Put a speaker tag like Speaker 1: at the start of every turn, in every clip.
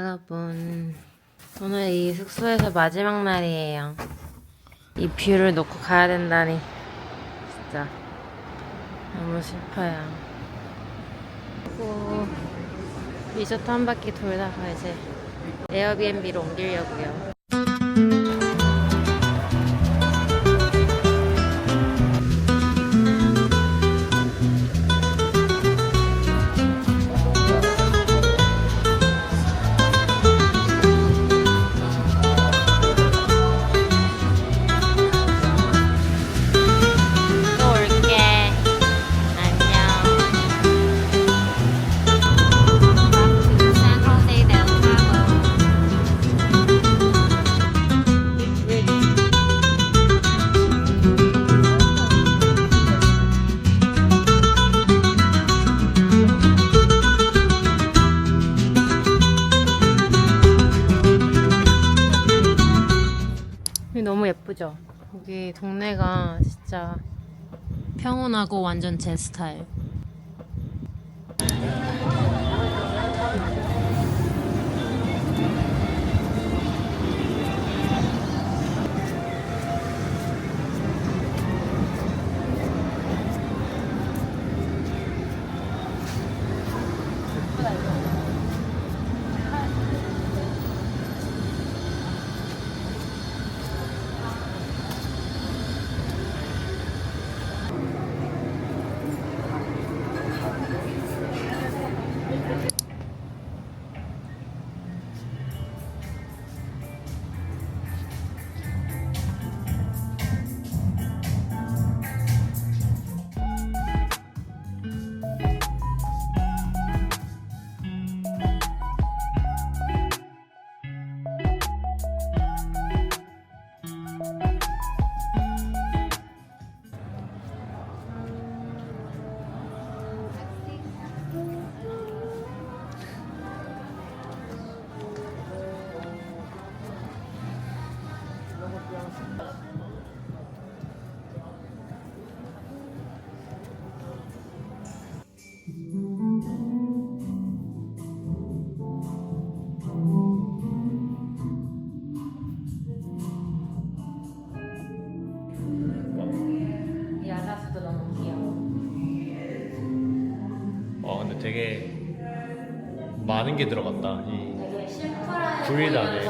Speaker 1: 여러분, 오늘 이 숙소에서 마지막 날이에요. 이 뷰를 놓고 가야 된다니 진짜 너무 슬퍼요. 그리고 리조트 한 바퀴 돌다가 이제 에어비앤비로 옮기려고요. 너무 예쁘죠? 여기 동네가 진짜 평온하고 완전 제 스타일.
Speaker 2: 근데 되게 많은 게 들어갔다. 이
Speaker 1: 되게 심플한
Speaker 2: 브리드 안에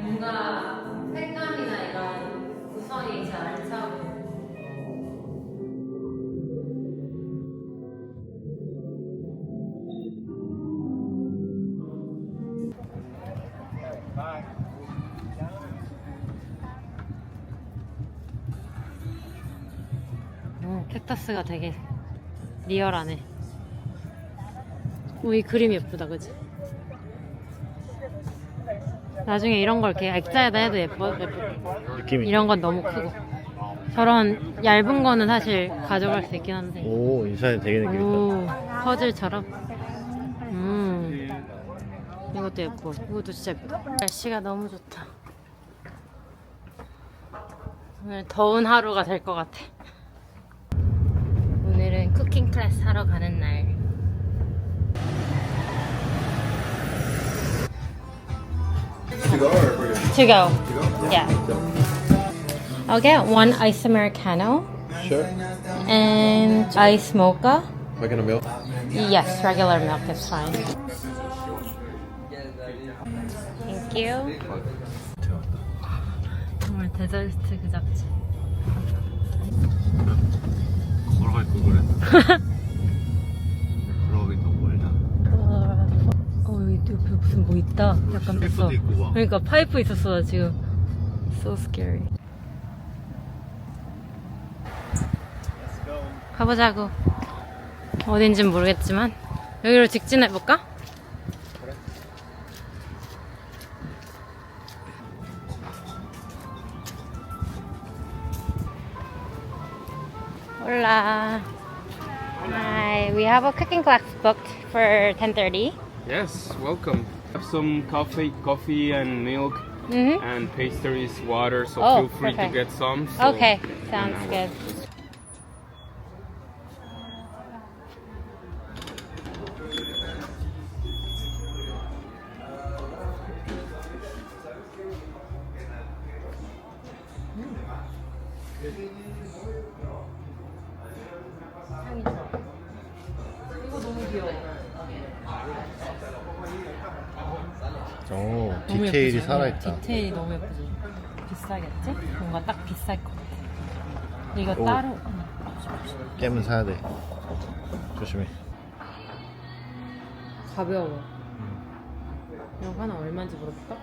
Speaker 1: 뭔가 색감이나 이런 구성이 잘 알차고. 캡터스가 되게 리얼하네. 이 그림 예쁘다, 그치? 나중에 이런 걸 이렇게 액자에다 해도 예뻐.
Speaker 2: 느낌이.
Speaker 1: 이런 건 너무 크고. 저런 얇은 거는 사실 가져갈 수 있긴 한데.
Speaker 2: 오, 인사에 되게 느낌 있다.
Speaker 1: 오, 퍼즐처럼. 이것도 예뻐. 이것도 진짜 예쁘다. 날씨가 너무 좋다. 오늘 더운 하루가 될 것 같아. 오늘은 쿠킹 클래스 하러 가는 날.
Speaker 3: To go or we're good?
Speaker 1: To go.
Speaker 3: To go?
Speaker 1: Yeah. I'll get one ice Americano
Speaker 3: Sure.
Speaker 1: and ice mocha.
Speaker 3: Making a milk?
Speaker 1: Yes, regular milk is fine. Thank you. 정말 데저트 그 잡지.
Speaker 2: 걸어갈 걸 그랬다. 걸어가기 너무 멀다.
Speaker 1: 여기 옆에 무슨 뭐 있다. 약간 있어.
Speaker 2: 파이프도 있고 막.
Speaker 1: 그러니까 파이프 있었어 나 지금. So scary. 가보자고. 어딘진 모르겠지만 여기로 직진해볼까?
Speaker 3: 그래.
Speaker 1: Hola. Hi. We have a cooking class booked for 10:30.
Speaker 4: Yes, welcome. Have some coffee and milk and pastries, water, so
Speaker 1: Oh,
Speaker 4: feel free
Speaker 1: perfect.
Speaker 4: to get some. So,
Speaker 1: Okay, sounds
Speaker 4: and I
Speaker 1: good.
Speaker 4: will-
Speaker 1: 이거 너무 귀여워.
Speaker 2: 오,
Speaker 1: 너무
Speaker 2: 디테일이
Speaker 1: 예쁘지?
Speaker 2: 살아있다.
Speaker 1: 디테일이 너무 예쁘지? 비싸겠지? 뭔가 딱 비쌀 것 같아. 이거
Speaker 2: 오.
Speaker 1: 따로
Speaker 2: 깨면 사야 돼. 조심해.
Speaker 1: 가벼워. 이거 하나 얼마인지 물어볼까?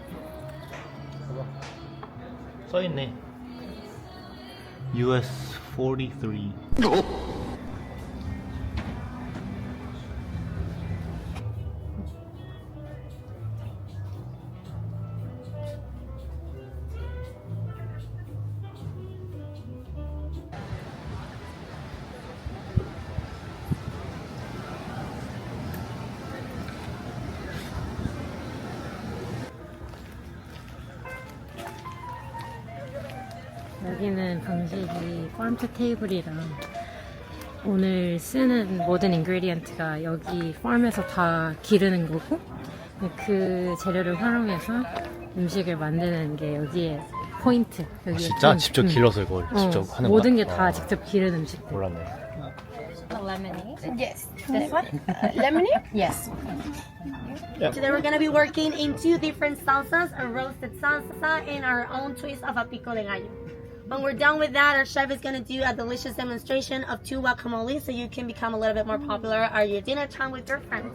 Speaker 2: 써있네. US 43.
Speaker 1: 여기는 방식이 farm to table이랑 오늘 쓰는 모든 인그리디언트가 여기 farm에서 다 기르는 거고 그 재료를 활용해서 음식을 만드는 게 여기에 포인트. 여기에
Speaker 2: 진짜?
Speaker 1: 포인트.
Speaker 2: 직접 길러서 이걸 직접 하는 거야?
Speaker 1: 모든 게 다 직접 기른 음식들.
Speaker 2: 몰랐네.
Speaker 1: Lemonade.
Speaker 5: Yes.
Speaker 1: This one?
Speaker 5: Lemonade?
Speaker 1: Yes.
Speaker 5: Today we're going to be working in 2 different salsas, a roasted salsa and our own twist of a pico de gallo. When we're done with that, our chef is going to do a delicious demonstration of 2 guacamole so you can become a little bit more popular at your dinner time with your friends.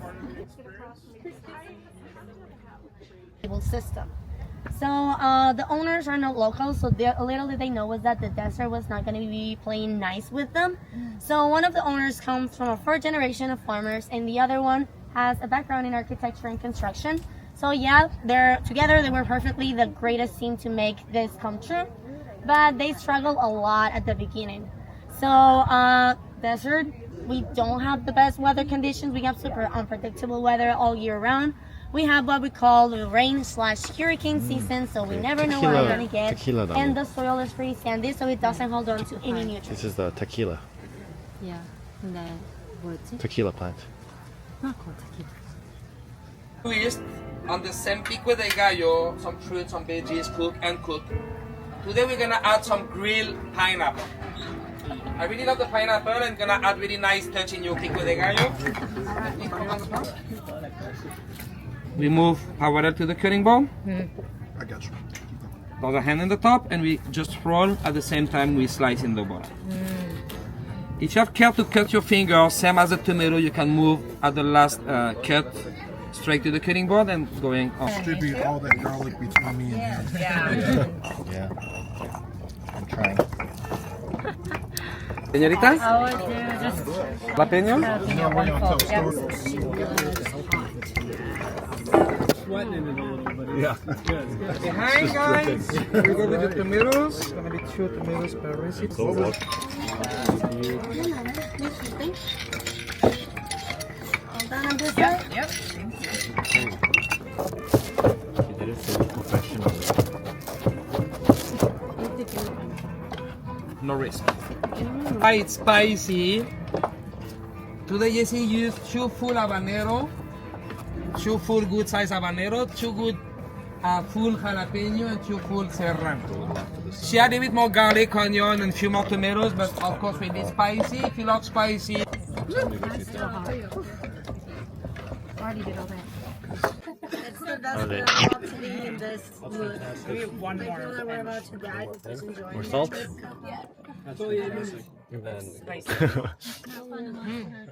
Speaker 5: System. So the owners are not local, so little did they know was that the desert was not going to be playing nice with them. So one of the owners comes from a 4th generation of farmers, and the other one has a background in architecture and construction. So yeah, they're together. They were perfectly the greatest team to make this come true, but they struggled a lot at the beginning. So desert, we don't have the best weather conditions. We have super unpredictable weather all year round. We have what we call the rain/hurricane season, so we never know what we're gonna get.
Speaker 2: Tequila,
Speaker 5: And the soil is pretty sandy, so it doesn't hold on to any nutrients.
Speaker 2: This is the tequila.
Speaker 1: Yeah. 근데 뭐였지?
Speaker 2: Tequila plant.
Speaker 1: Not called tequila.
Speaker 6: Twist on the same pico de gallo, some fruits, some veggies, cook and cook. Today we're gonna add some grilled pineapple. I really love the pineapple and gonna add really nice touch in your pico de gallo. We move parallel to the cutting board.
Speaker 3: I got you.
Speaker 6: There's a hand in the top and we just roll at the same time we slice in the bottom. If you have care to cut your finger, same as a tomato, you can move at the last cut straight to the cutting board and going off.
Speaker 3: Distribute all that garlic between me and him.
Speaker 2: Yeah. I'm trying.
Speaker 6: Señorita,
Speaker 1: I would do just
Speaker 6: jalapeño. Behind guys, we go with the tomatoes. Gonna be 2 tomatoes per recipe.
Speaker 5: All done on this side?
Speaker 6: Yep.
Speaker 2: You did it so professional.
Speaker 6: No risk. It's spicy. Today Jesse used 2 full habanero, 2 full good size habanero, 2 good full jalapeno, and 2 full serrano. She added a bit more garlic, onion, and a few more tomatoes, but of course we did spicy. If you love spicy,
Speaker 5: Already did all that. It's the best
Speaker 2: Okay.
Speaker 5: we're about to be in this mood. One more. We're about to die. Just enjoy
Speaker 2: More
Speaker 5: it.
Speaker 2: salt?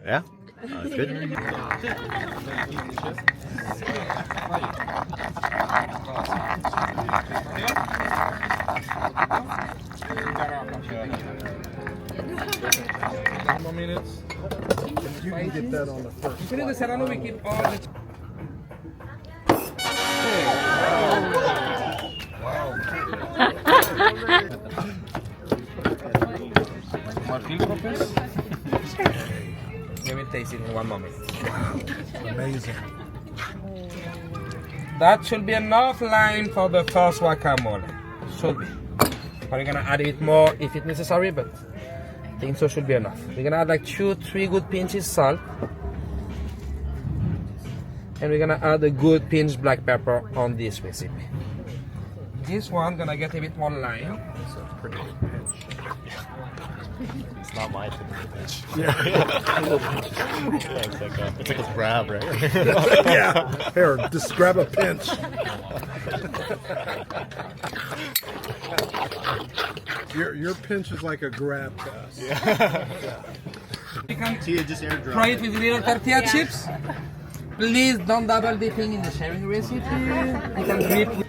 Speaker 2: Yeah? It's good.
Speaker 6: more minutes.
Speaker 3: You can get that on the first.
Speaker 6: Usually the serrano we keep all the. We will taste it in 1 moment.
Speaker 3: Amazing.
Speaker 6: That should be enough lime for the first guacamole. Should be. We're gonna add a bit more if it's necessary, but I think so should be enough. We're gonna add like 2-3 good pinches salt. And we're gonna add a good pinch black pepper on this recipe. This one gonna get a bit more lime.
Speaker 3: That's a pretty pinch.
Speaker 2: It's not my typical pinch.
Speaker 3: Yeah.
Speaker 2: It's like a grab, right?
Speaker 3: Yeah. Here, just grab a pinch. Your pinch is like a grab pass.
Speaker 6: You can
Speaker 2: See, it just airdrop.
Speaker 6: try it with little tortilla chips. Please don't double dipping in the sharing recipe. You can dip with...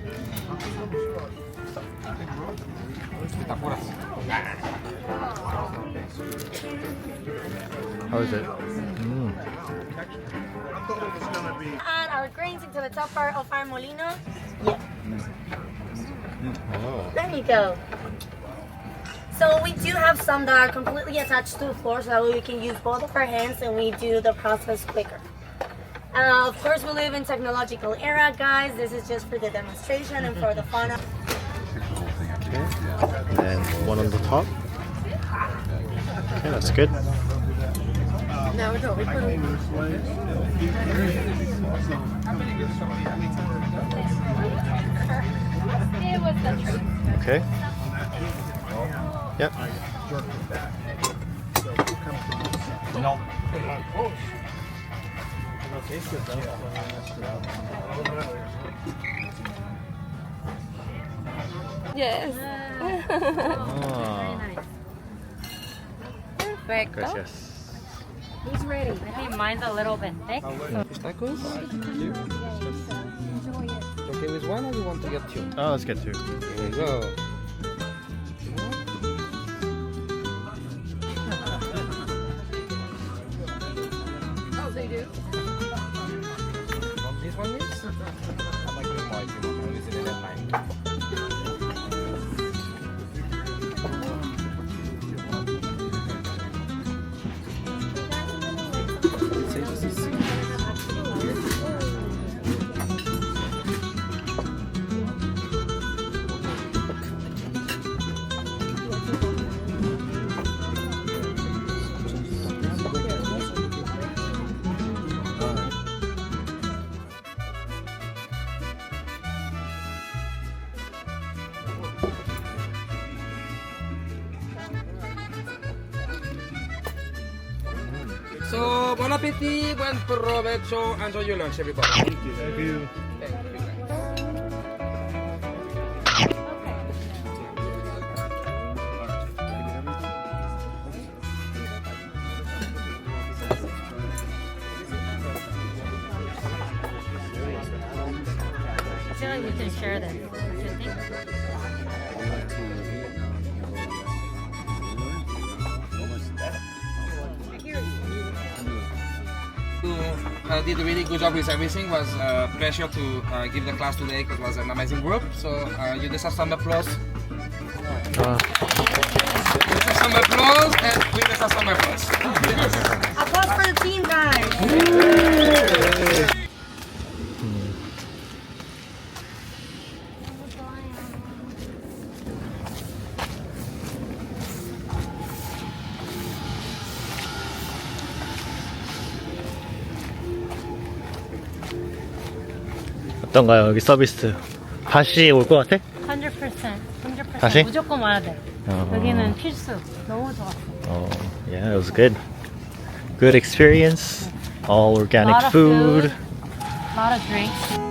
Speaker 2: How is it?
Speaker 5: Add our grains into the top part of our molino.
Speaker 2: Oh.
Speaker 5: There you go. So we do have some that are completely attached to the floor, so that way we can use both of our hands and we do the process quicker. Of course, we live in technological era, guys. This is just for the demonstration and for the fun.
Speaker 2: And one on the top. Okay, that's good. Okay. Yep. No.
Speaker 1: Yes.
Speaker 2: Oh,
Speaker 1: Perfect.
Speaker 2: gracias.
Speaker 1: He's ready. I think mine's a little bit thick.
Speaker 6: Tacos? Okay with one or you want to get two?
Speaker 2: Oh, let's get two.
Speaker 6: Here we go.
Speaker 1: Oh, they do?
Speaker 6: Want this one, miss? I like the white one. It's in the line. So, bon appetit, buen provecho, enjoy your lunch, everybody.
Speaker 3: Thank you.
Speaker 1: I feel like we can share this. What do you think?
Speaker 6: Did a really good job with everything. Was a pleasure to give the class today because it was an amazing group. So you deserve some applause. You deserve some applause and we deserve some applause.
Speaker 5: Applause for the team, guys.
Speaker 2: 어떤가요? 여기 서비스 다시 올 것 같아?
Speaker 1: 100%. 100%.
Speaker 2: 다시?
Speaker 1: 무조건 와야 돼. 여기는 필수. 너무 좋았어.
Speaker 2: Oh, yeah, it was good. Good experience. All organic
Speaker 1: Lot of
Speaker 2: food.
Speaker 1: A lot of drinks.